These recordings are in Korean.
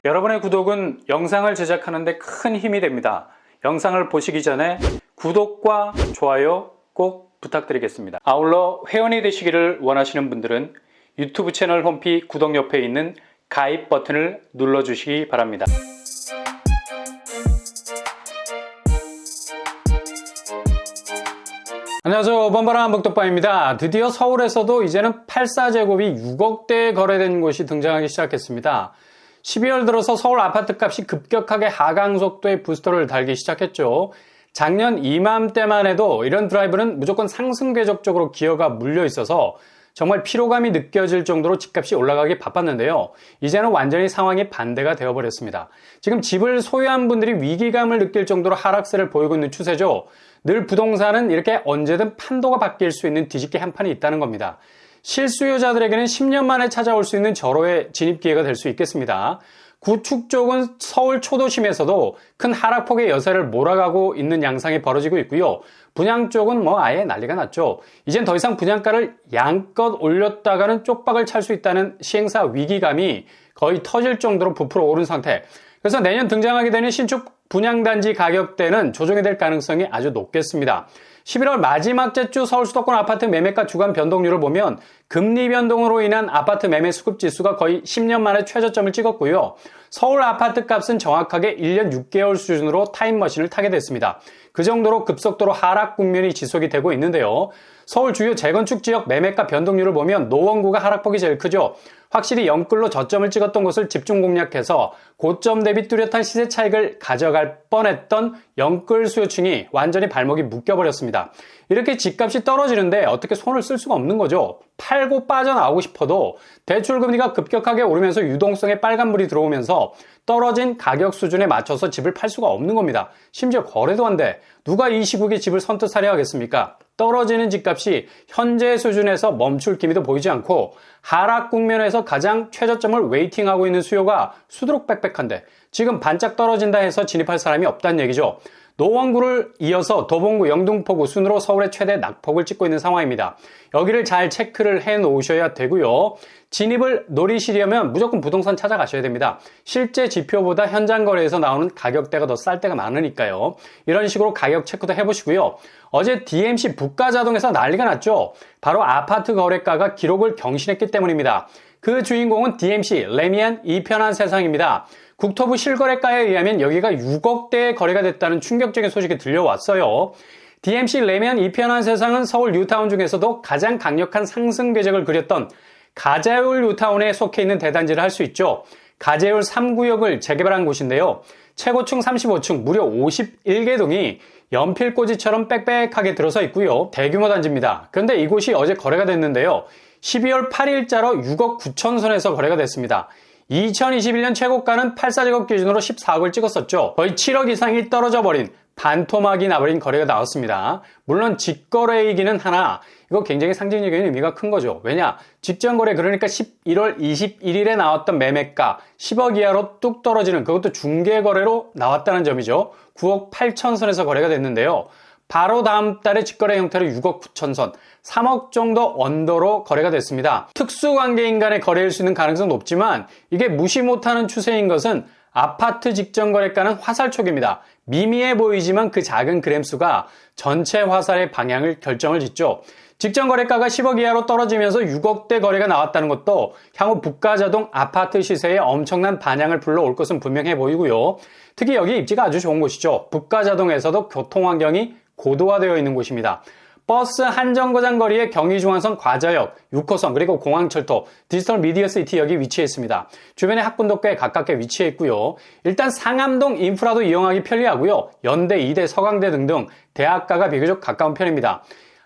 여러분의 구독은 영상을 제작하는 데 큰 힘이 됩니다. 영상을 보시기 전에 구독과 좋아요 꼭 부탁드리겠습니다. 아울러 회원이 되시기를 원하시는 분들은 유튜브 채널 홈피 구독 옆에 있는 가입 버튼을 눌러주시기 바랍니다. 안녕하세요. 번번한 복덕방입니다. 드디어 서울에서도 이제는 84제곱이 6억대에 거래된 곳이 등장하기 시작했습니다. 12월 들어서 서울 아파트값이 급격하게 하강 속도의 부스터를 달기 시작했죠. 작년 이맘때만 해도 이런 드라이브는 무조건 상승 궤적 쪽으로 기어가 물려 있어서 정말 피로감이 느껴질 정도로 집값이 올라가기 바빴는데요. 이제는 완전히 상황이 반대가 되어버렸습니다. 지금 집을 소유한 분들이 위기감을 느낄 정도로 하락세를 보이고 있는 추세죠. 늘 부동산은 이렇게 언제든 판도가 바뀔 수 있는 뒤집기 한판이 있다는 겁니다. 실수요자들에게는 10년 만에 찾아올 수 있는 절호의 진입 기회가 될 수 있겠습니다. 구축 쪽은 서울 초도심에서도 큰 하락폭의 여세를 몰아가고 있는 양상이 벌어지고 있고요. 분양 쪽은 아예 난리가 났죠. 이젠 더 이상 분양가를 양껏 올렸다가는 쪽박을 찰 수 있다는 시행사 위기감이 거의 터질 정도로 부풀어 오른 상태. 그래서 내년 등장하게 되는 신축 분양단지 가격대는 조정이 될 가능성이 아주 높겠습니다. 11월 마지막 주 서울 수도권 아파트 매매가 주간 변동률을 보면 금리 변동으로 인한 아파트 매매 수급 지수가 거의 10년 만에 최저점을 찍었고요. 서울 아파트 값은 정확하게 1년 6개월 수준으로 타임머신을 타게 됐습니다. 그 정도로 급속도로 하락 국면이 지속이 되고 있는데요. 서울 주요 재건축 지역 매매가 변동률을 보면 노원구가 하락폭이 제일 크죠. 확실히 영끌로 저점을 찍었던 곳을 집중 공략해서 고점 대비 뚜렷한 시세 차익을 가져갈 뻔했던 영끌 수요층이 완전히 발목이 묶여버렸습니다. 이렇게 집값이 떨어지는데 어떻게 손을 쓸 수가 없는 거죠. 팔고 빠져나오고 싶어도 대출금리가 급격하게 오르면서 유동성에 빨간불이 들어오면서 떨어진 가격 수준에 맞춰서 집을 팔 수가 없는 겁니다. 심지어 거래도 안 돼. 누가 이 시국에 집을 선뜻 사려 하겠습니까? 떨어지는 집값이 현재 수준에서 멈출 기미도 보이지 않고 하락 국면에서 가장 최저점을 웨이팅하고 있는 수요가 수두룩 빽빽한데 지금 반짝 떨어진다 해서 진입할 사람이 없다는 얘기죠. 노원구를 이어서 도봉구, 영등포구 순으로 서울의 최대 낙폭을 찍고 있는 상황입니다. 여기를 잘 체크를 해 놓으셔야 되고요. 진입을 노리시려면 무조건 부동산 찾아가셔야 됩니다. 실제 지표보다 현장 거래에서 나오는 가격대가 더 쌀 때가 많으니까요. 이런 식으로 가격 체크도 해보시고요. 어제 DMC 부가자동에서 난리가 났죠. 바로 아파트 거래가가 기록을 경신했기 때문입니다. 그 주인공은 DMC 레미안 이편한 세상입니다. 국토부 실거래가에 의하면 여기가 6억대의 거래가 됐다는 충격적인 소식이 들려왔어요. DMC 레미안 이편한 세상은 서울 뉴타운 중에서도 가장 강력한 상승 궤적을 그렸던 가재울 뉴타운에 속해 있는 대단지를 할 수 있죠. 가재울 3구역을 재개발한 곳인데요. 최고층 35층 무려 51개 동이 연필꽂이처럼 빽빽하게 들어서 있고요. 대규모 단지입니다. 그런데 이곳이 어제 거래가 됐는데요. 12월 8일자로 6억 9천 선에서 거래가 됐습니다. 2021년 최고가는 84제곱 기준으로 14억을 찍었었죠. 거의 7억 이상이 떨어져 버린 반토막이 나버린 거래가 나왔습니다. 물론 직거래이기는 하나 이거 굉장히 상징적인 의미가 큰 거죠. 왜냐? 직전거래 그러니까 11월 21일에 나왔던 매매가 10억 이하로 뚝 떨어지는 그것도 중개거래로 나왔다는 점이죠. 9억 8천 선에서 거래가 됐는데요. 바로 다음 달에 직거래 형태로 6억 9천 선, 3억 정도 언더로 거래가 됐습니다. 특수관계인 간의 거래일 수 있는 가능성은 높지만 이게 무시 못하는 추세인 것은 아파트 직전 거래가는 화살촉입니다. 미미해 보이지만 그 작은 그램수가 전체 화살의 방향을 결정을 짓죠. 직전 거래가가 10억 이하로 떨어지면서 6억대 거래가 나왔다는 것도 향후 부가자동 아파트 시세에 엄청난 반향을 불러올 것은 분명해 보이고요. 특히 여기 입지가 아주 좋은 곳이죠. 부가자동에서도 교통환경이 고도화되어 있는 곳입니다. 버스 한정거장 거리에 경의중앙선 과저역, 6호선 그리고 공항철도, 디지털 미디어시티역이 위치해 있습니다. 주변에 학군도 꽤 가깝게 위치해 있고요. 일단 상암동 인프라도 이용하기 편리하고요. 연대, 이대, 서강대 등등 대학가가 비교적 가까운 편입니다.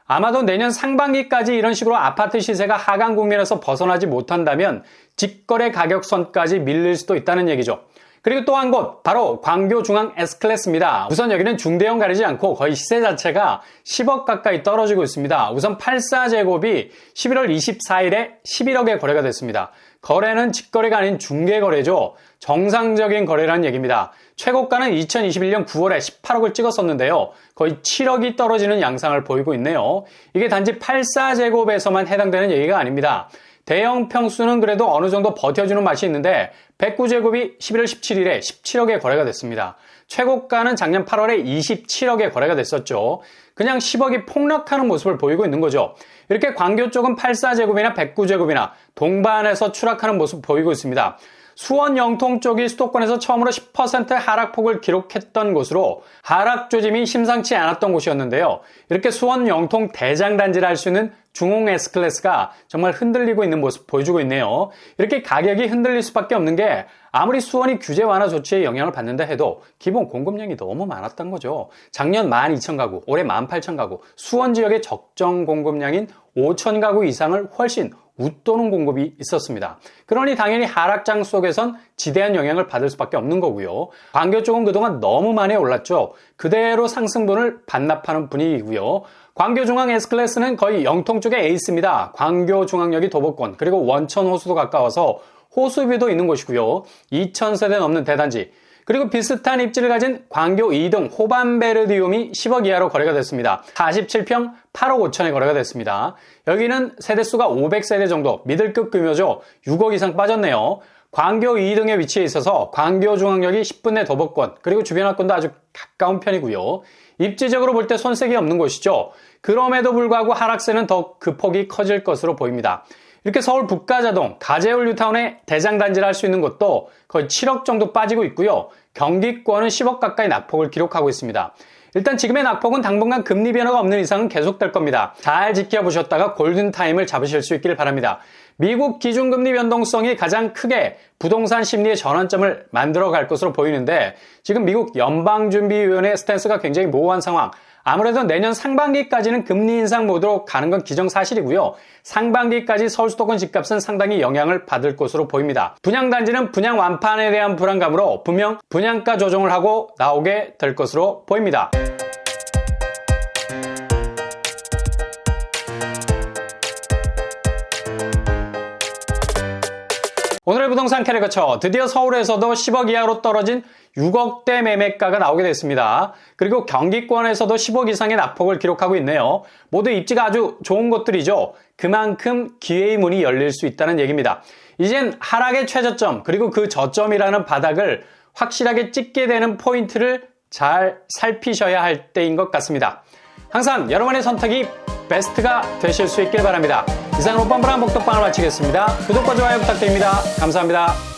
아마도 내년 상반기까지 이런 식으로 아파트 시세가 하강 국면에서 벗어나지 못한다면 직거래 가격선까지 밀릴 수도 있다는 얘기죠. 그리고 또 한 곳 바로 광교중앙 S클래스입니다. 우선 여기는 중대형 가리지 않고 거의 시세 자체가 10억 가까이 떨어지고 있습니다. 우선 84제곱이 11월 24일에 11억에 거래가 됐습니다. 거래는 직거래가 아닌 중개거래죠. 정상적인 거래라는 얘기입니다. 최고가는 2021년 9월에 18억을 찍었었는데요. 거의 7억이 떨어지는 양상을 보이고 있네요. 이게 단지 84제곱에서만 해당되는 얘기가 아닙니다. 대형 평수는 그래도 어느 정도 버텨주는 맛이 있는데 109제곱이 11월 17일에 17억에 거래가 됐습니다. 최고가는 작년 8월에 27억에 거래가 됐었죠. 그냥 10억이 폭락하는 모습을 보이고 있는 거죠. 이렇게 광교 쪽은 84제곱이나 109제곱이나 동반해서 추락하는 모습 보이고 있습니다. 수원 영통 쪽이 수도권에서 처음으로 10% 하락폭을 기록했던 곳으로 하락 조짐이 심상치 않았던 곳이었는데요. 이렇게 수원 영통 대장단지를 할 수 있는 중홍 S클래스가 정말 흔들리고 있는 모습 보여주고 있네요. 이렇게 가격이 흔들릴 수밖에 없는 게 아무리 수원이 규제 완화 조치에 영향을 받는다 해도 기본 공급량이 너무 많았던 거죠. 작년 12,000가구, 올해 18,000가구, 수원 지역의 적정 공급량인 5,000가구 이상을 훨씬 웃도는 공급이 있었습니다. 그러니 당연히 하락장 속에선 지대한 영향을 받을 수밖에 없는 거고요. 광교 쪽은 그동안 너무 많이 올랐죠. 그대로 상승분을 반납하는 분위기고요. 광교중앙 S클래스는 거의 영통 쪽의 에이스입니다. 광교중앙역이 도보권, 그리고 원천 호수도 가까워서 호수비도 있는 곳이고요. 2,000세대 넘는 대단지, 그리고 비슷한 입지를 가진 광교 2등 호반베르디움이 10억 이하로 거래가 됐습니다. 47평 8억 5천에 거래가 됐습니다. 여기는 세대수가 500세대 정도, 미들급 규모죠. 6억 이상 빠졌네요. 광교 2등에 위치해 있어서 광교중앙역이 10분 내 도보권, 그리고 주변 학군도 아주 가까운 편이고요. 입지적으로 볼 때 손색이 없는 곳이죠. 그럼에도 불구하고 하락세는 더 그 폭이 커질 것으로 보입니다. 이렇게 서울 북가자동, 가재울 뉴타운의 대장단지를 할 수 있는 곳도 거의 7억 정도 빠지고 있고요. 경기권은 10억 가까이 낙폭을 기록하고 있습니다. 일단 지금의 낙폭은 당분간 금리 변화가 없는 이상은 계속될 겁니다. 잘 지켜보셨다가 골든타임을 잡으실 수 있기를 바랍니다. 미국 기준금리 변동성이 가장 크게 부동산 심리의 전환점을 만들어갈 것으로 보이는데 지금 미국 연방준비위원회 스탠스가 굉장히 모호한 상황. 아무래도 내년 상반기까지는 금리 인상 모드로 가는 건 기정사실이고요. 상반기까지 서울 수도권 집값은 상당히 영향을 받을 것으로 보입니다. 분양단지는 분양 완판에 대한 불안감으로 분명 분양가 조정을 하고 나오게 될 것으로 보입니다. 오늘의 부동산 캐리커처, 드디어 서울에서도 10억 이하로 떨어진 6억대 매매가가 나오게 됐습니다. 그리고 경기권에서도 10억 이상의 낙폭을 기록하고 있네요. 모두 입지가 아주 좋은 곳들이죠. 그만큼 기회의 문이 열릴 수 있다는 얘기입니다. 이젠 하락의 최저점, 그리고 그 저점이라는 바닥을 확실하게 찍게 되는 포인트를 잘 살피셔야 할 때인 것 같습니다. 항상 여러분의 선택이 베스트가 되실 수 있길 바랍니다. 이상으로 뻔뻔한 복덕방을 마치겠습니다. 구독과 좋아요 부탁드립니다. 감사합니다.